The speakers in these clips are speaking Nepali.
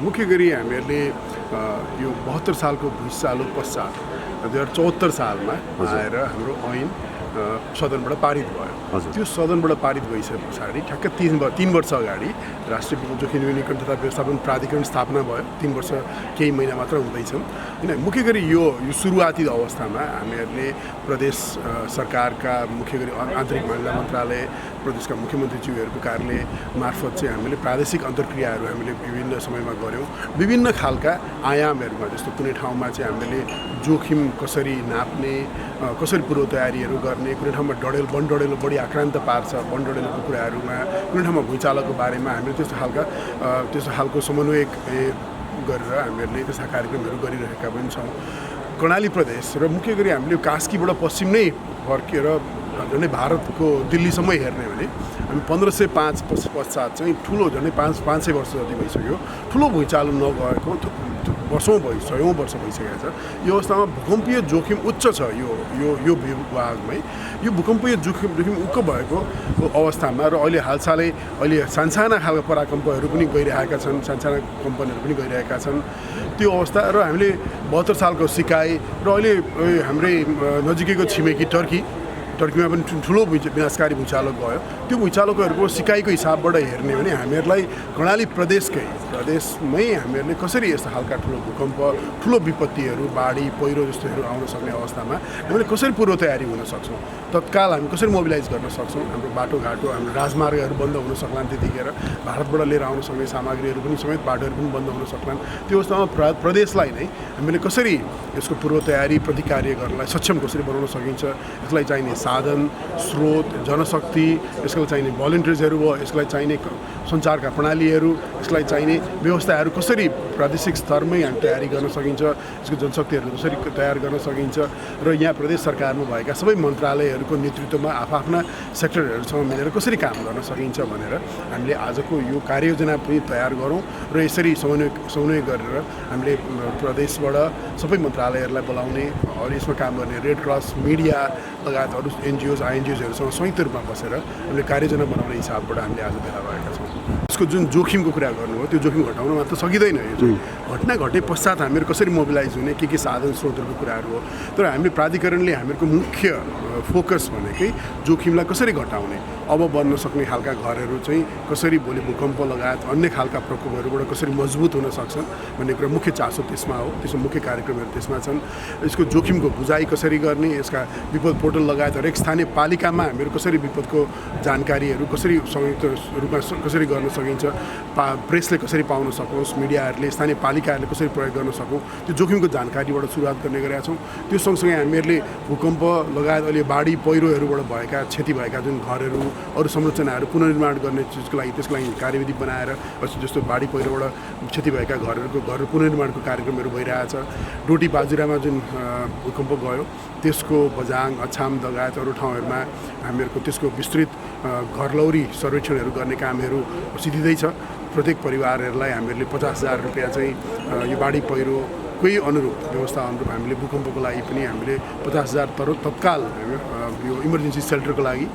मुख्य गरी हामीहरूले यो 72 सालको भुइँचालो पश्चात 2074 सालमा आएर हाम्रो ऐन सदनबाट पारित भयो। त्यो सदनबाट पारित भइसके पछाडि ठ्याक्क 3 वर्ष अगाडि राष्ट्रिय विपद जोखिम न्यूनीकरण तथा व्यवस्थापन प्राधिकरण स्थापना भयो। 3 वर्ष केही महिना मात्र हुँदैछन्। किन मुख्य गरी यो सुरुवाती अवस्थामा हामीहरूले प्रदेश सरकारका मुख्य गरी आन्तरिक मामिला मन्त्रालय, प्रदेशका मुख्यमन्त्रीज्यूहरूको कार्यालय मार्फत चाहिँ हामीले प्रादेशिक अन्तर्क्रियाहरू हामीले विभिन्न समयमा गऱ्यौँ। विभिन्न खालका आयामहरूमा जस्तो कुनै ठाउँमा चाहिँ हामीले जोखिम कसरी नाप्ने, कसरी पूर्व तयारीहरू गर्ने, कुनै ठाउँमा वनडडेलो बढी आक्रान्त पार्छ वनडडेलोको कुराहरूमा, कुनै ठाउँमा भुइँचालोको बारेमा हामीले त्यस्तो खालको समन्वय गरेर हामीहरूले त्यस्ता कार्यक्रमहरू गरिरहेका पनि छौँ। कर्णाली प्रदेश र मुख्य गरी हामीले कास्कीबाट पश्चिम नै फर्केर झन्डै भारतको दिल्लीसम्म हेर्ने भने हामी 1505 पश्चात चाहिँ ठुलो झन्डै 500 वर्ष जति भइसक्यो ठुलो भुइँचालो नगएको सयौँ वर्ष भइसकेको छ। यो अवस्थामा भूकम्पीय जोखिम उच्च छ। यो विभागमै यो भूकम्पीय जोखिम उच्च भएको अवस्थामा र अहिले हालसालै सानसाना खालका पराकम्पहरू पनि गइरहेका छन्, सानसाना कम्पनीहरू पनि गइरहेका छन्। त्यो अवस्था र हामीले 72 सालको सिकाइ र अहिले हाम्रै नजिकैको छिमेकी टर्कीमा पनि ठुलो विनाशकारी भुइँचालो गयो। त्यो भुइँचालोहरूको सिकाइको हिसाबबाट हेर्ने भने हामीहरूलाई कर्णाली प्रदेशमै हामीहरूले कसरी यस्तो खालका ठुलो भूकम्प, ठुलो विपत्तिहरू, बाढी, पहिरो जस्तोहरू आउन सक्ने अवस्थामा हामीले कसरी पूर्व तयारी हुन सक्छौँ, तत्काल हामी कसरी मोबिलाइज गर्न सक्छौँ। हाम्रो बाटोघाटो, हाम्रो राजमार्गहरू बन्द हुन सक्लान्, त्यतिखेर भारतबाट लिएर आउन सक्ने सामग्रीहरू पनि समेत बाटोहरू पनि बन्द हुन सक्लान्। त्यो अवस्थामा प्रदेशलाई नै हामीले कसरी यसको पूर्व तयारी प्रतिकार्य गर्नलाई सक्षम कसरी बनाउन सकिन्छ, यसलाई चाहिने साधन, स्रोत, जनशक्ति, यसलाई चाहिने भलिन्टियर्सहरू भयो, यसलाई चाहिने सञ्चारका प्रणालीहरू, यसलाई चाहिने व्यवस्थाहरू कसरी प्रादेशिक स्तरमै हामी तयारी गर्न सकिन्छ, यसको जनशक्तिहरू कसरी तयार गर्न सकिन्छ र यहाँ प्रदेश सरकारमा भएका सबै मन्त्रालयहरूको नेतृत्वमा आफ्ना सेक्टरहरूसँग मिलेर कसरी काम गर्न सकिन्छ भनेर हामीले आजको यो कार्ययोजना पनि तयार गरौँ र यसरी समन्वय गरेर हामीले प्रदेशबाट सबै मन्त्रालयहरूलाई बोलाउने, अरू यसमा काम गर्ने रेड क्रस, मिडिया लगायत अरू एनजिओज आइएनजिओजहरूसँग संयुक्त रूपमा बसेर हामीले कार्ययोजना बनाउने हिसाबबाट हामीले आज भेला भएका छौँ। यसको जुन जोखिमको कुरा गर्नुभयो त्यो जोखिम घटाउन मात्र सकिँदैन। यो चाहिँ घटना घटे पश्चात हामीहरू कसरी मोबिलाइज हुने, के साधन स्रोतहरूको कुराहरू हो। तर हामीले प्राधिकरणले हामीहरूको मुख्य फोकस भनेकै जोखिमलाई कसरी घटाउने, अब बन्न सक्ने खालका घरहरू चाहिँ कसरी भोलि भूकम्प लगायत अन्य खालका प्रकोपहरूबाट कसरी मजबुत हुन सक्छन् भन्ने कुरा मुख्य चासो त्यसमा हो। त्यसको मुख्य कार्यक्रमहरू त्यसमा छन्। यसको जोखिमको बुझाइ कसरी गर्ने, यसका विपद पोर्टल लगायत हरेक स्थानीय पालिकामा हामीहरू कसरी विपदको जानकारीहरू कसरी संयुक्त रूपमा कसरी गर्न सकिन्छ, प्रेसले कसरी पाउन सकोस्, मिडियाहरूले, स्थानीय पालिकाहरूले कसरी प्रयोग गर्न सकौँ, त्यो जोखिमको जानकारीबाट सुरुवात गर्ने गरेका छौँ। त्यो सँगसँगै हामीहरूले भूकम्प लगायत अहिले बाढी पहिरोहरूबाट भएका क्षति भएका जुन घरहरू, अरू संरचनाहरू पुनर्निर्माण गर्ने चिजको लागि त्यसको लागि कार्यविधि बनाएर जस्तो बाढी पहिरोबाट क्षति भएका घरहरू पुनर्निर्माणको कार्यक्रमहरू भइरहेछ। डोटी बाजुरामा जुन भूकम्प गयो त्यसको बझाङ, अछाम लगायत अरू ठाउँहरूमा हामीहरूको त्यसको विस्तृत घरलौरी सर्वेक्षणहरू गर्ने कामहरू सिद्धिँदैछ। प्रत्येक परिवारहरूलाई हामीहरूले 50,000 रुपियाँ चाहिँ यो बाढी पहिरो कोही अनुरूप व्यवस्था अनुरूप हामीले भूकम्पको लागि पनि हामीले 50,000 तत्काल यो इमर्जेन्सी सेल्टरको लागि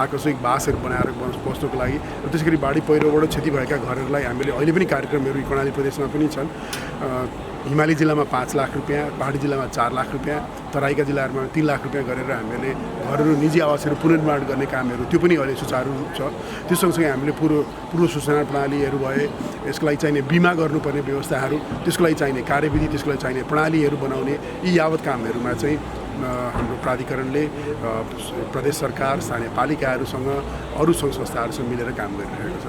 आकस्मिक बासहरू बनाएर बस्नुको लागि र त्यसै गरी बाढी पहिरोबाट क्षति भएका घरहरूलाई हामीले अहिले पनि कार्यक्रमहरू कर्णाली प्रदेशमा पनि छन्। हिमाली जिल्लामा 5 लाख रुपियाँ, पहाडी जिल्लामा 4 लाख रुपियाँ, तराईका जिल्लाहरूमा 3 लाख रुपियाँ गरेर हामीले घरहरू, निजी आवासहरू पुनर्निर्माण गर्ने कामहरू त्यो पनि अहिले सुचारू छ। त्यो सँगसँगै हामीले पूर्व सूचना प्रणालीहरू भए, यसको लागि चाहिने बिमा गर्नुपर्ने व्यवस्थाहरू, त्यसको लागि चाहिने कार्यविधि, त्यसको लागि चाहिने प्रणालीहरू बनाउने, यी यावत कामहरूमा चाहिँ हाम्रो प्राधिकरणले प्रदेश सरकार, स्थानीय पालिकाहरूसँग, अरू सङ्घ संस्थाहरूसँग मिलेर काम गरिरहेको छ।